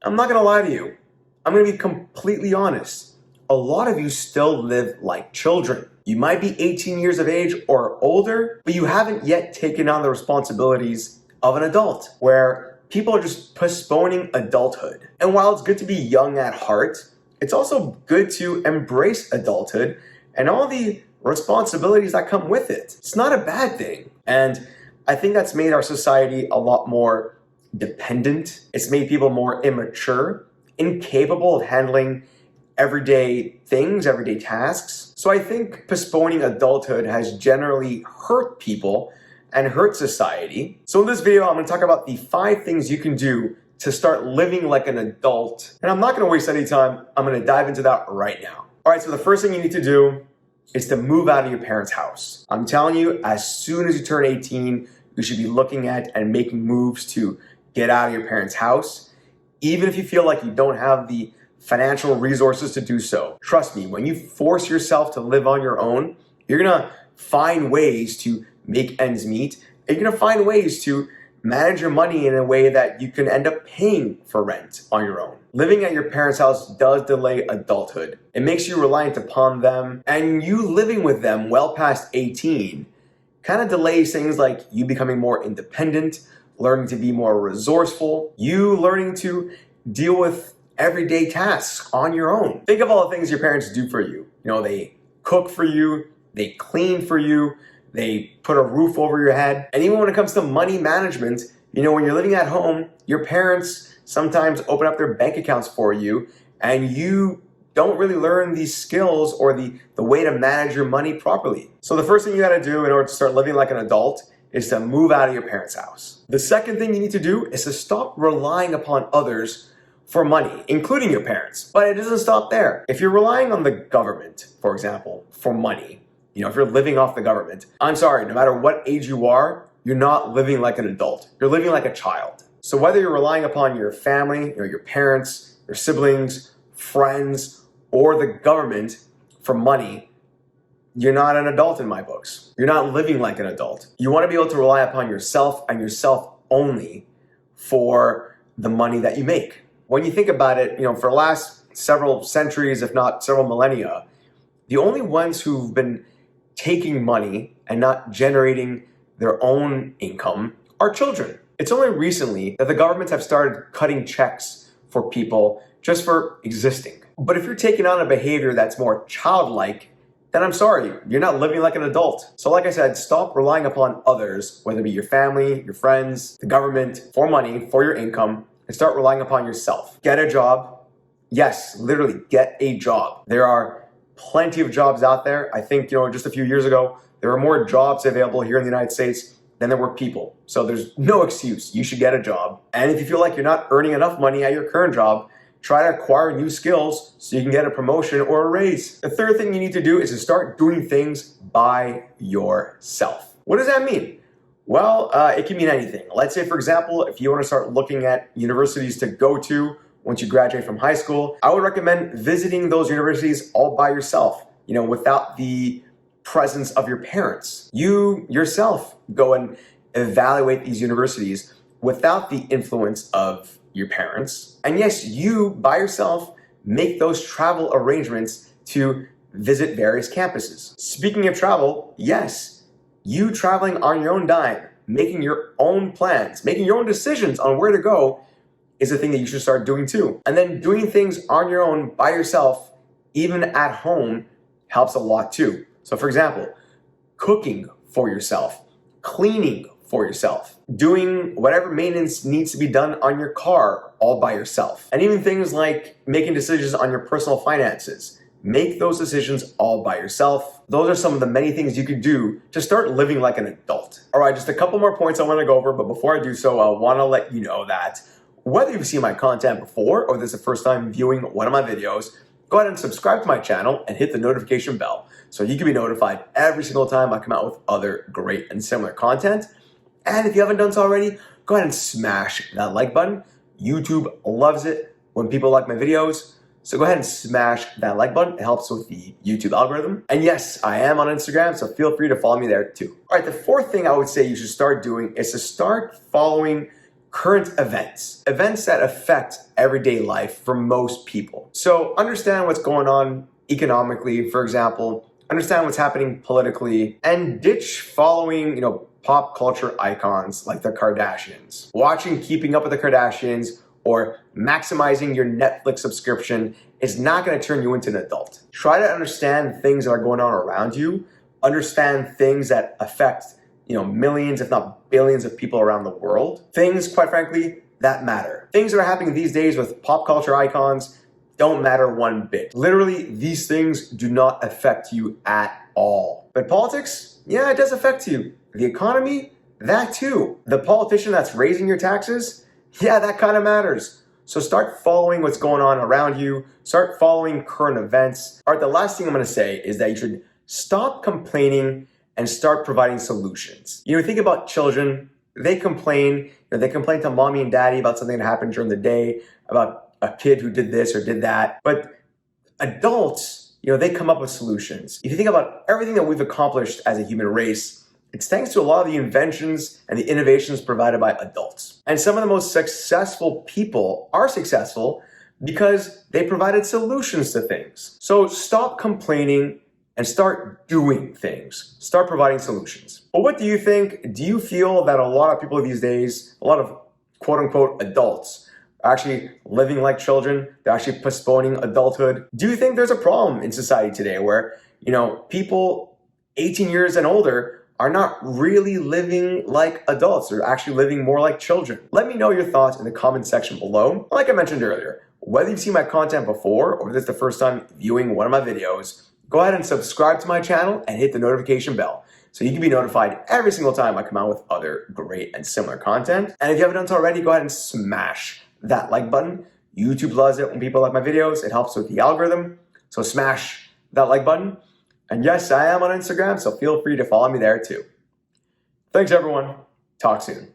I'm not gonna lie to you. I'm gonna be completely honest. A lot of you still live like children. You might be 18 years of age or older, but you haven't yet taken on the responsibilities of an adult, where people are just postponing adulthood. And while it's good to be young at heart, it's also good to embrace adulthood and all the responsibilities that come with it. It's not a bad thing. And I think that's made our society a lot more dependent. It's made people more immature, incapable of handling everyday things, everyday tasks. So I think postponing adulthood has generally hurt people and hurt society. So in this video, I'm gonna talk about the 5 things you can do to start living like an adult. And I'm not gonna waste any time. I'm gonna dive into that right now. All right, so the first thing you need to do is to move out of your parents' house. I'm telling you, as soon as you turn 18, you should be looking at and making moves to get out of your parents' house, even if you feel like you don't have the financial resources to do so. Trust me, when you force yourself to live on your own, you're gonna find ways to make ends meet, and you're gonna find ways to manage your money in a way that you can end up paying for rent on your own. Living at your parents' house does delay adulthood. It makes you reliant upon them, and you living with them well past 18 kind of delays things like you becoming more independent, learning to be more resourceful, you learning to deal with everyday tasks on your own. Think of all the things your parents do for you. You know, they cook for you, they clean for you, they put a roof over your head. And even when it comes to money management, you know, when you're living at home, your parents sometimes open up their bank accounts for you, and you don't really learn these skills or the way to manage your money properly. So the first thing you gotta do in order to start living like an adult is to move out of your parents' house. The second thing you need to do is to stop relying upon others for money, including your parents. But it doesn't stop there. If you're relying on the government, for example, for money, you know, if you're living off the government, I'm sorry, no matter what age you are, you're not living like an adult. You're living like a child. So whether you're relying upon your family, you know, your parents, your siblings, friends, or the government for money, you're not an adult in my books. You're not living like an adult. You want to be able to rely upon yourself and yourself only for the money that you make. When you think about it, you know, for the last several centuries, if not several millennia, the only ones who've been taking money and not generating their own income are children. It's only recently that the governments have started cutting checks for people just for existing. But if you're taking on a behavior that's more childlike, then I'm sorry, you're not living like an adult. So like I said, stop relying upon others, whether it be your family, your friends, the government, for money, for your income, and start relying upon yourself. Get a job. Yes, literally, get a job. There are plenty of jobs out there. I think, you know, just a few years ago, there were more jobs available here in the United States than there were people. So there's no excuse. You should get a job. And if you feel like you're not earning enough money at your current job, try to acquire new skills so you can get a promotion or a raise. The third thing you need to do is to start doing things by yourself. What does that mean? Well, it can mean anything. Let's say, for example, if you want to start looking at universities to go to once you graduate from high school, I would recommend visiting those universities all by yourself, you know, without the presence of your parents. You yourself go and evaluate these universities without the influence of your parents. And yes, you by yourself make those travel arrangements to visit various campuses. Speaking of travel, yes, you traveling on your own dime, making your own plans, making your own decisions on where to go is a thing that you should start doing too. And then doing things on your own by yourself, even at home, helps a lot too. So for example, cooking for yourself, cleaning for yourself, doing whatever maintenance needs to be done on your car all by yourself. And even things like making decisions on your personal finances. Make those decisions all by yourself. Those are some of the many things you could do to start living like an adult. All right, just a couple more points I want to go over, but before I do so, I want to let you know that whether you've seen my content before or this is the first time viewing one of my videos, go ahead and subscribe to my channel and hit the notification bell so you can be notified every single time I come out with other great and similar content. And if you haven't done so already, go ahead and smash that like button. YouTube loves it when people like my videos. So go ahead and smash that like button. It helps with the YouTube algorithm. And yes, I am on Instagram, so feel free to follow me there too. All right, the fourth thing I would say you should start doing is to start following current events, events that affect everyday life for most people. So understand what's going on economically, for example, understand what's happening politically, and ditch following, pop culture icons like the Kardashians. Watching Keeping Up with the Kardashians or maximizing your Netflix subscription is not going to turn you into an adult. Try to understand things that are going on around you, understand things that affect millions, if not billions of people around the world. Things, quite frankly, that matter. Things that are happening these days with pop culture icons don't matter one bit. Literally, these things do not affect you at all. But politics, yeah, it does affect you. The economy, that too. The politician that's raising your taxes, yeah, that kind of matters. So start following what's going on around you. Start following current events. All right, the last thing I'm going to say is that you should stop complaining and start providing solutions. Think about children. They complain. They complain to mommy and daddy about something that happened during the day, about a kid who did this or did that. But adults, they come up with solutions. If you think about everything that we've accomplished as a human race, it's thanks to a lot of the inventions and the innovations provided by adults. And some of the most successful people are successful because they provided solutions to things. So stop complaining and start doing things. Start providing solutions. But what do you think? Do you feel that a lot of people these days, a lot of quote unquote adults, are actually living like children? They're actually postponing adulthood? Do you think there's a problem in society today where, people 18 years and older are not really living like adults? They're actually living more like children? Let me know your thoughts in the comment section below. Like I mentioned earlier, whether you've seen my content before or this is the first time viewing one of my videos, go ahead and subscribe to my channel and hit the notification bell so you can be notified every single time I come out with other great and similar content. And if you haven't done so already, go ahead and smash that like button. YouTube loves it when people like my videos. It helps with the algorithm. So smash that like button. And yes, I am on Instagram, so feel free to follow me there too. Thanks everyone. Talk soon.